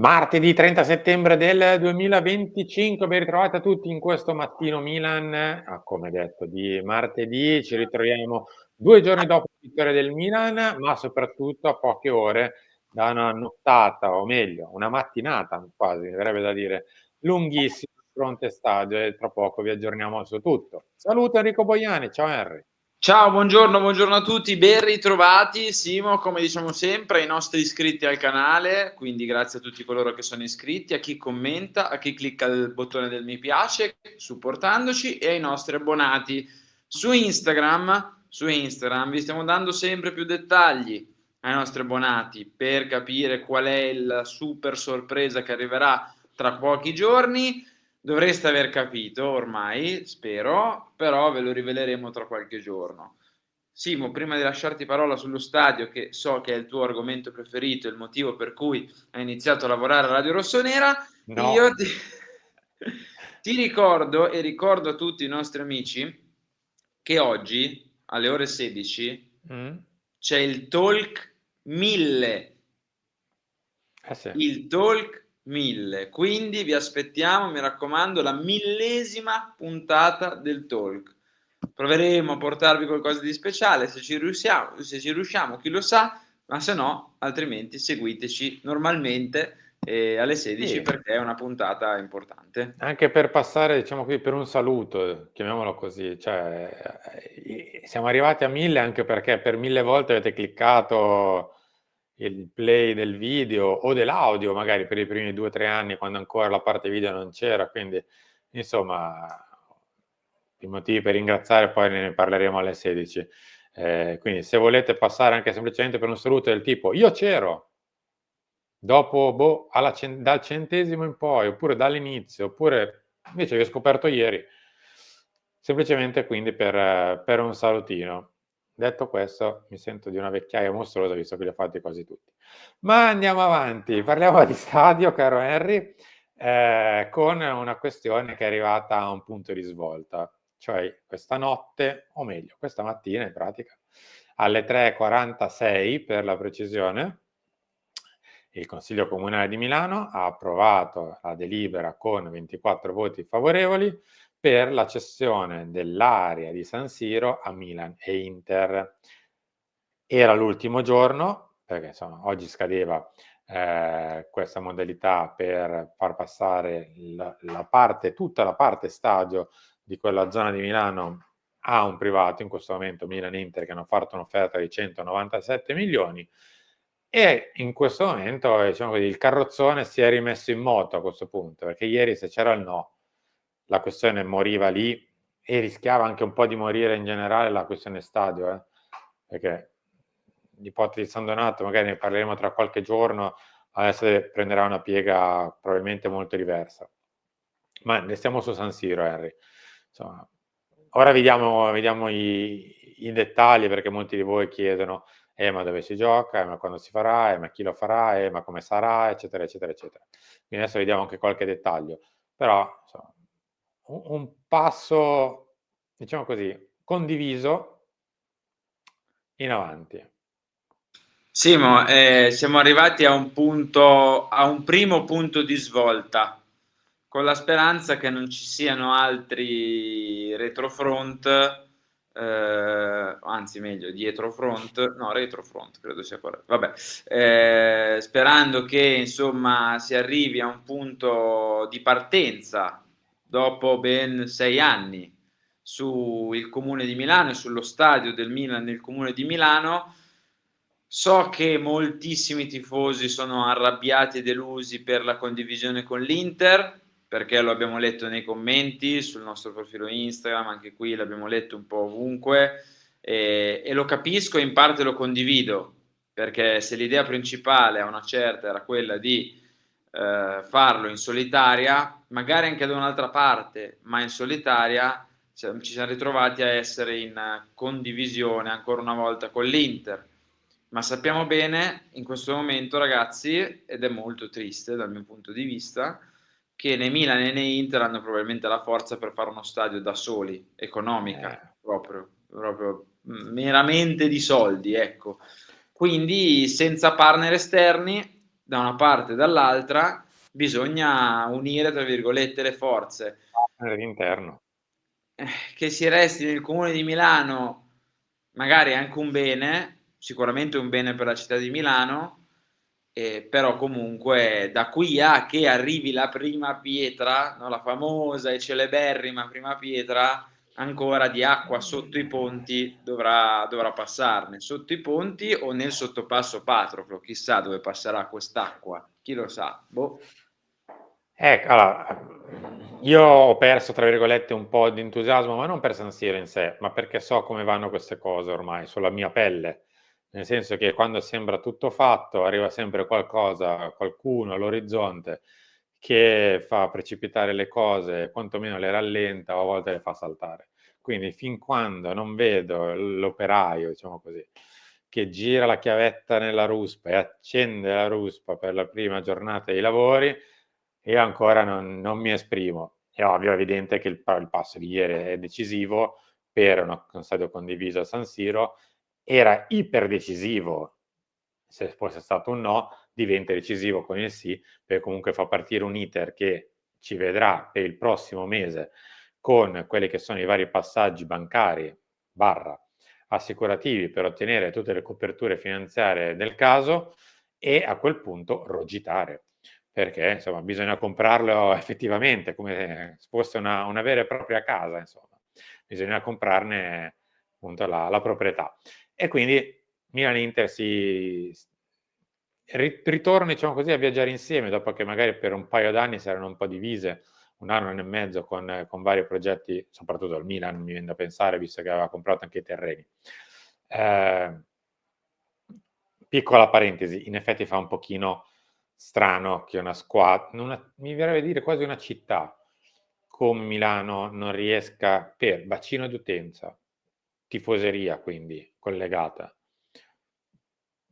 Martedì 30 settembre del 2025, ben ritrovati a tutti in questo mattino Milan, come detto di martedì, ci ritroviamo 2 giorni dopo la vittoria del Milan, ma soprattutto a poche ore da una nottata, o meglio, una mattinata quasi, mi verrebbe da dire, lunghissima di fronte stadio e tra poco vi aggiorniamo su tutto. Saluto Enrico Boiani, ciao Henry. Ciao, buongiorno a tutti, ben ritrovati. Simo, come diciamo sempre, ai nostri iscritti al canale, quindi grazie a tutti coloro che sono iscritti, a chi commenta, a chi clicca il bottone del mi piace, supportandoci, e ai nostri abbonati su Instagram. Su Instagram vi stiamo dando sempre più dettagli ai nostri abbonati per capire qual è la super sorpresa che arriverà tra pochi giorni. Dovreste aver capito ormai, spero, però ve lo riveleremo tra qualche giorno. Simo, prima di lasciarti parola sullo stadio, che so che è il tuo argomento preferito, il motivo per cui hai iniziato a lavorare a Radio Rossonera, No. io ti ricordo e ricordo a tutti i nostri amici che oggi alle ore 16 c'è il Talk 1000. Sì. Il Talk 1000, quindi vi aspettiamo, mi raccomando, la 1000ª puntata del Talk. Proveremo a portarvi qualcosa di speciale se ci riusciamo, chi lo sa, ma se no, altrimenti seguiteci normalmente alle 16 Sì. perché è una puntata importante. Anche per passare, diciamo qui, per un saluto, chiamiamolo così, cioè siamo arrivati a 1000 anche perché per 1000 volte avete cliccato il play del video o dell'audio, magari per i primi 2-3 anni, quando ancora la parte video non c'era, quindi insomma i motivi per ringraziare poi ne parleremo alle 16. Quindi se volete passare anche semplicemente per un saluto del tipo io c'ero, dopo dal 100° in poi, oppure dall'inizio, oppure invece vi ho scoperto ieri, semplicemente quindi per un salutino. Detto questo, mi sento di una vecchiaia mostruosa, visto che li ho fatti quasi tutti. Ma andiamo avanti, parliamo di stadio, caro Henry, con una questione che è arrivata a un punto di svolta, cioè questa notte, o meglio, questa mattina in pratica, alle 3:46 per la precisione, il Consiglio Comunale di Milano ha approvato la delibera con 24 voti favorevoli per la cessione dell'area di San Siro a Milan e Inter. Era l'ultimo giorno, perché insomma oggi scadeva questa modalità per far passare tutta la parte stadio di quella zona di Milano a un privato, in questo momento Milan e Inter, che hanno fatto un'offerta di 197 milioni. E in questo momento, diciamo così, il carrozzone si è rimesso in moto a questo punto, perché ieri se c'era il no, la questione moriva lì e rischiava anche un po' di morire in generale la questione stadio, perché l'ipotesi di San Donato, magari ne parleremo tra qualche giorno, adesso prenderà una piega probabilmente molto diversa. Ma restiamo su San Siro, Henry. Insomma, ora vediamo i dettagli, perché molti di voi chiedono ma dove si gioca, ma quando si farà, ma chi lo farà, ma come sarà, eccetera, eccetera, eccetera. Quindi adesso vediamo anche qualche dettaglio. Però, insomma, un passo, diciamo così, condiviso in avanti. Simo, siamo arrivati a un punto, a un primo punto di svolta, con la speranza che non ci siano altri retrofront, anzi meglio dietrofront, no retrofront credo sia corretto, vabbè, sperando che insomma si arrivi a un punto di partenza dopo ben 6 anni sul Comune di Milano e sullo stadio del Milan nel Comune di Milano. So che moltissimi tifosi sono arrabbiati e delusi per la condivisione con l'Inter, perché lo abbiamo letto nei commenti sul nostro profilo Instagram, anche qui l'abbiamo letto un po' ovunque, e lo capisco e in parte lo condivido, perché se l'idea principale a una certa era quella di farlo in solitaria, magari anche da un'altra parte, ma in solitaria, ci siamo ritrovati a essere in condivisione ancora una volta con l'Inter. Ma sappiamo bene in questo momento, ragazzi, ed è molto triste dal mio punto di vista, che né Milan né Inter hanno probabilmente la forza per fare uno stadio da soli, economica, proprio meramente di soldi, ecco. Quindi senza partner esterni da una parte e dall'altra, bisogna unire, tra virgolette, le forze. All'interno. Che si resti nel comune di Milano, magari è anche un bene, sicuramente un bene per la città di Milano, però comunque da qui a che arrivi la prima pietra, no, la famosa e celeberrima prima pietra, ancora di acqua sotto i ponti dovrà passarne, sotto i ponti o nel sottopasso Patroclo, chissà dove passerà quest'acqua, chi lo sa, boh. Allora, io ho perso, tra virgolette, un po' di entusiasmo, ma non per San Siro in sé, ma perché so come vanno queste cose ormai, sulla mia pelle. Nel senso che quando sembra tutto fatto, arriva sempre qualcosa, qualcuno all'orizzonte che fa precipitare le cose, quantomeno le rallenta o a volte le fa saltare. Quindi fin quando non vedo l'operaio, diciamo così, che gira la chiavetta nella ruspa e accende la ruspa per la prima giornata dei lavori, io ancora non mi esprimo. È ovvio, è evidente che il passo di ieri è decisivo per uno stadio condiviso a San Siro, era iper decisivo, se fosse stato un no, diventa decisivo con il sì, perché comunque fa partire un iter che ci vedrà per il prossimo mese con quelli che sono i vari passaggi bancari barra assicurativi per ottenere tutte le coperture finanziarie del caso e a quel punto rogitare, perché insomma bisogna comprarlo effettivamente come se fosse una vera e propria casa, insomma bisogna comprarne appunto la proprietà. E quindi Milan-Inter ritorno, diciamo così, a viaggiare insieme, dopo che magari per un paio d'anni si erano un po' divise, un anno e mezzo con vari progetti, soprattutto al Milan, mi viene da pensare, visto che aveva comprato anche i terreni. Piccola parentesi, in effetti fa un pochino strano che una squadra, mi verrebbe a dire quasi una città come Milano non riesca, per bacino d'utenza, tifoseria quindi collegata,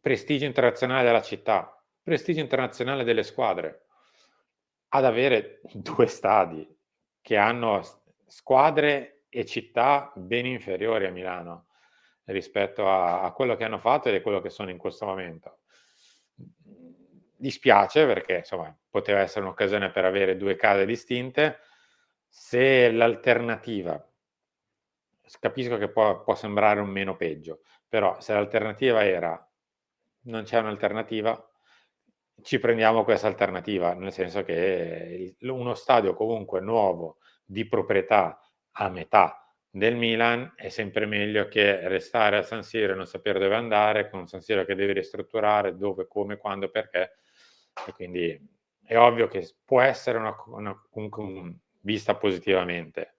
prestigio internazionale della città, prestigio internazionale delle squadre, ad avere 2 stadi che hanno squadre e città ben inferiori a Milano rispetto a quello che hanno fatto ed è quello che sono in questo momento. Dispiace perché insomma poteva essere un'occasione per avere 2 case distinte. Se l'alternativa, capisco che può sembrare un meno peggio, però se l'alternativa era non c'è un'alternativa, ci prendiamo questa alternativa, nel senso che uno stadio comunque nuovo di proprietà a metà del Milan è sempre meglio che restare a San Siro e non sapere dove andare, con un San Siro che devi ristrutturare, dove, come, quando, perché. E quindi è ovvio che può essere comunque vista positivamente.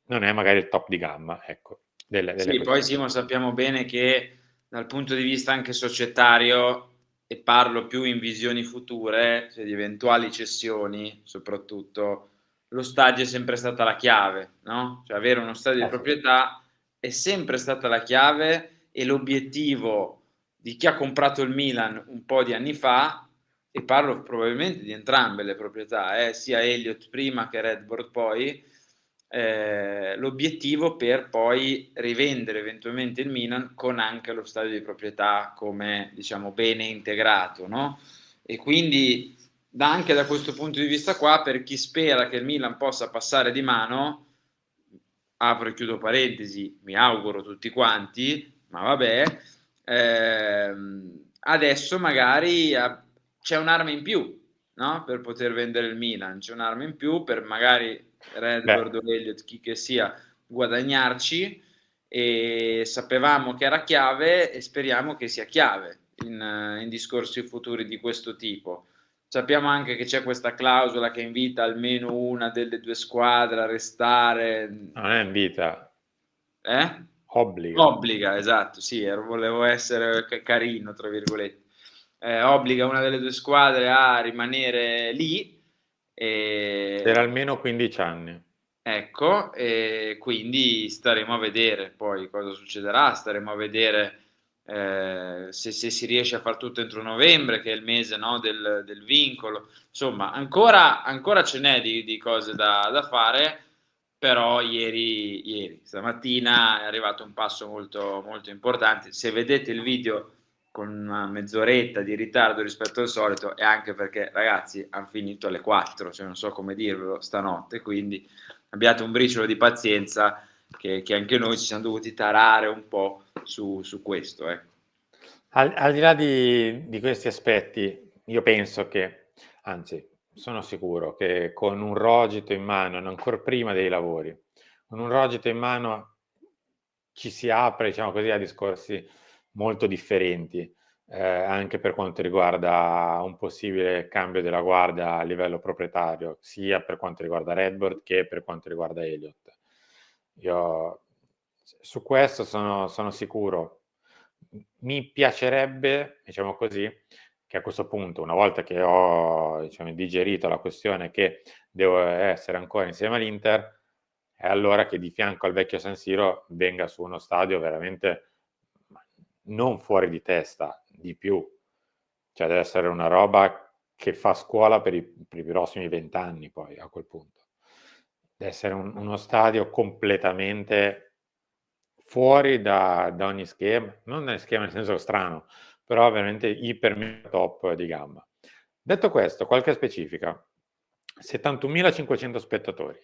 Non è magari il top di gamma, ecco, delle Sì, poi questioni. Simo sappiamo bene che dal punto di vista anche societario, e parlo più in visioni future, cioè di eventuali cessioni, soprattutto, lo stadio è sempre stata la chiave, no? Cioè avere uno stadio di Sì. proprietà è sempre stata la chiave e l'obiettivo di chi ha comprato il Milan un po' di anni fa, e parlo probabilmente di entrambe le proprietà, sia Elliott prima che Redbourn poi, l'obiettivo per poi rivendere eventualmente il Milan con anche lo stadio di proprietà come, diciamo, bene integrato, no? E quindi anche da questo punto di vista qua, per chi spera che il Milan possa passare di mano, apro e chiudo parentesi, mi auguro tutti quanti, ma vabbè, adesso magari c'è un'arma in più, no? Per poter vendere il Milan, c'è un'arma in più per magari Beh, Redbird o Elliott, chi che sia, guadagnarci, e sapevamo che era chiave e speriamo che sia chiave in discorsi futuri di questo tipo. Sappiamo anche che c'è questa clausola che invita almeno una delle due squadre a restare. non è in vita, Eh? obbliga. Obbliga, esatto, sì, volevo essere carino, tra virgolette. Obbliga una delle due squadre a rimanere lì, Per e, almeno 15 anni. ecco, e quindi staremo a vedere poi cosa succederà, staremo a vedere se si riesce a far tutto entro novembre, che è il mese, no, del vincolo. Insomma, ancora ce n'è di cose da fare, però stamattina è arrivato un passo molto, molto importante. Se vedete il video con una mezz'oretta di ritardo rispetto al solito, e anche perché ragazzi hanno finito alle 4, cioè non so come dirvelo, stanotte, quindi abbiate un briciolo di pazienza che anche noi ci siamo dovuti tarare un po' su questo. Al di là di questi aspetti, io penso che, anzi, sono sicuro che con un rogito in mano, ancor prima dei lavori, con un rogito in mano ci si apre, diciamo così, a discorsi molto differenti, anche per quanto riguarda un possibile cambio della guardia a livello proprietario, sia per quanto riguarda Redbird che per quanto riguarda Elliott. Io su questo sono sicuro. Mi piacerebbe, diciamo così, che a questo punto, una volta che ho, diciamo, digerito la questione che devo essere ancora insieme all'Inter, è allora che di fianco al vecchio San Siro venga su uno stadio veramente non fuori di testa, di più. Cioè deve essere una roba che fa scuola per i prossimi 20 anni poi a quel punto. Deve essere uno stadio completamente fuori da ogni schema, non nel schema nel senso strano, però veramente iper mega top di gamma. Detto questo, qualche specifica: 71.500 spettatori.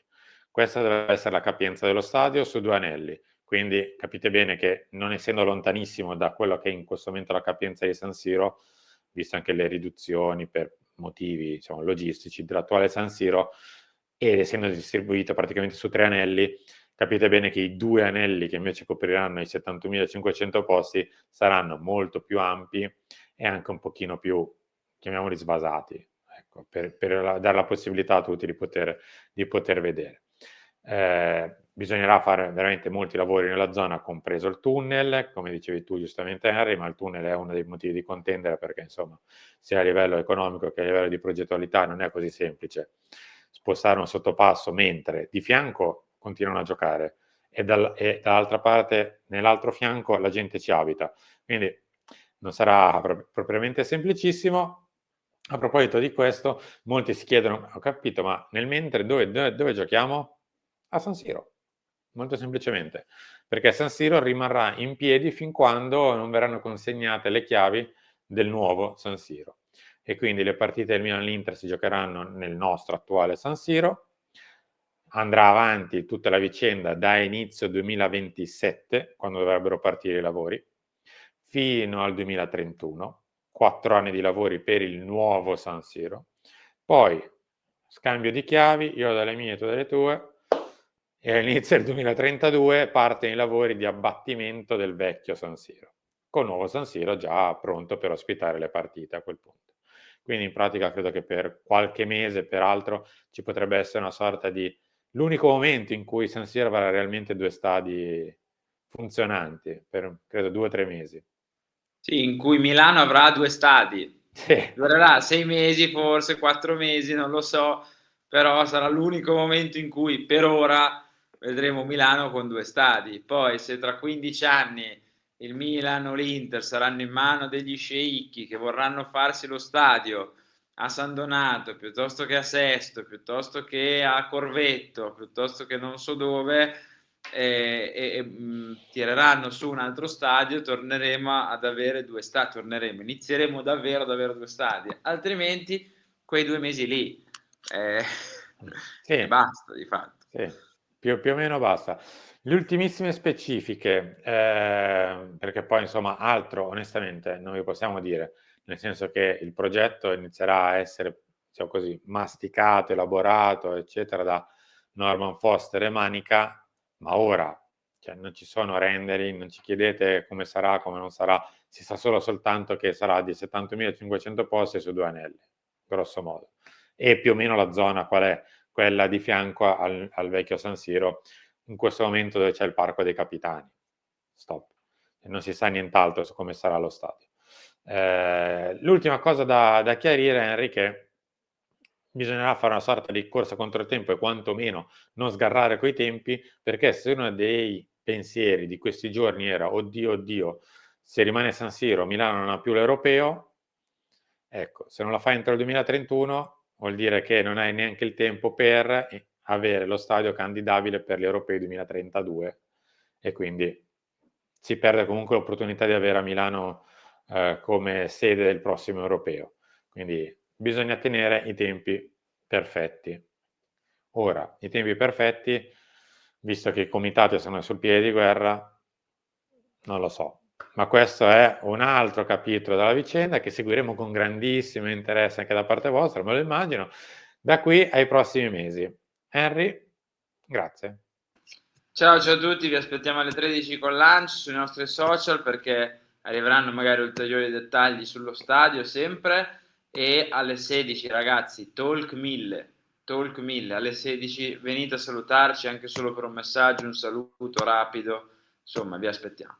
Questa deve essere la capienza dello stadio su 2 anelli, quindi capite bene che non essendo lontanissimo da quello che è in questo momento la capienza di San Siro, visto anche le riduzioni per motivi, diciamo, logistici dell'attuale San Siro, ed essendo distribuito praticamente su 3 anelli, capite bene che i 2 anelli che invece copriranno i 71.500 posti saranno molto più ampi e anche un pochino più, chiamiamoli, svasati, ecco, per dare la possibilità a tutti di poter vedere. Bisognerà fare veramente molti lavori nella zona, compreso il tunnel, come dicevi tu giustamente Henry, ma il tunnel è uno dei motivi di contendere perché insomma sia a livello economico che a livello di progettualità non è così semplice spostare un sottopasso mentre di fianco continuano a giocare e dall'altra parte, nell'altro fianco, la gente ci abita. Quindi non sarà propriamente semplicissimo. A proposito di questo, molti si chiedono: ho capito, ma nel mentre dove giochiamo? A San Siro. Molto semplicemente, perché San Siro rimarrà in piedi fin quando non verranno consegnate le chiavi del nuovo San Siro. E quindi le partite del Milan e l'Inter si giocheranno nel nostro attuale San Siro. Andrà avanti tutta la vicenda da inizio 2027, quando dovrebbero partire i lavori, fino al 2031, 4 anni di lavori per il nuovo San Siro. Poi scambio di chiavi, io dalle mie, tu dalle tue, e all'inizio del 2032 partono i lavori di abbattimento del vecchio San Siro, con nuovo San Siro già pronto per ospitare le partite a quel punto. Quindi in pratica credo che per qualche mese, peraltro, ci potrebbe essere una sorta di l'unico momento in cui San Siro avrà realmente 2 stadi funzionanti, per credo 2 o 3 mesi. Sì, in cui Milano avrà 2 stadi. Sì. Durerà 6 mesi, forse 4 mesi, non lo so, però sarà l'unico momento in cui per ora vedremo Milano con 2 stadi. Poi se tra 15 anni il Milan o l'Inter saranno in mano degli sceicchi che vorranno farsi lo stadio a San Donato, piuttosto che a Sesto, piuttosto che a Corvetto, piuttosto che non so dove, tireranno su un altro stadio, torneremo ad avere 2 stadi, inizieremo davvero ad avere 2 stadi, altrimenti quei 2 mesi lì, Sì, e basta di fatto. sì, più o meno basta. Le ultimissime specifiche, perché poi insomma altro onestamente non vi possiamo dire, nel senso che il progetto inizierà a essere, diciamo così, masticato, elaborato, eccetera, da Norman Foster e Manica, ma ora, cioè, non ci sono rendering, non ci chiedete come sarà, come non sarà, si sa soltanto che sarà di 70.500 posti su 2 anelli, grosso modo. E più o meno la zona qual è? Quella di fianco al vecchio San Siro, in questo momento dove c'è il Parco dei Capitani. Stop. E non si sa nient'altro su come sarà lo stadio. L'ultima cosa da chiarire, Henry, che bisognerà fare una sorta di corsa contro il tempo e quantomeno non sgarrare coi tempi, perché se uno dei pensieri di questi giorni era oddio, oddio, se rimane San Siro, Milano non ha più l'europeo, ecco, se non la fai entro il 2031 vuol dire che non hai neanche il tempo per avere lo stadio candidabile per gli europei 2032 e quindi si perde comunque l'opportunità di avere a Milano come sede del prossimo europeo. Quindi bisogna tenere i tempi perfetti. Ora, i tempi perfetti, visto che i comitati sono sul piede di guerra, non lo so, ma questo è un altro capitolo della vicenda che seguiremo con grandissimo interesse anche da parte vostra, me lo immagino, da qui ai prossimi mesi. Henry, grazie. Ciao a tutti, vi aspettiamo alle 13 con Lunch sui nostri social perché arriveranno magari ulteriori dettagli sullo stadio sempre, e alle 16 ragazzi, Talk 1000 alle 16, venite a salutarci anche solo per un messaggio, un saluto rapido, insomma vi aspettiamo.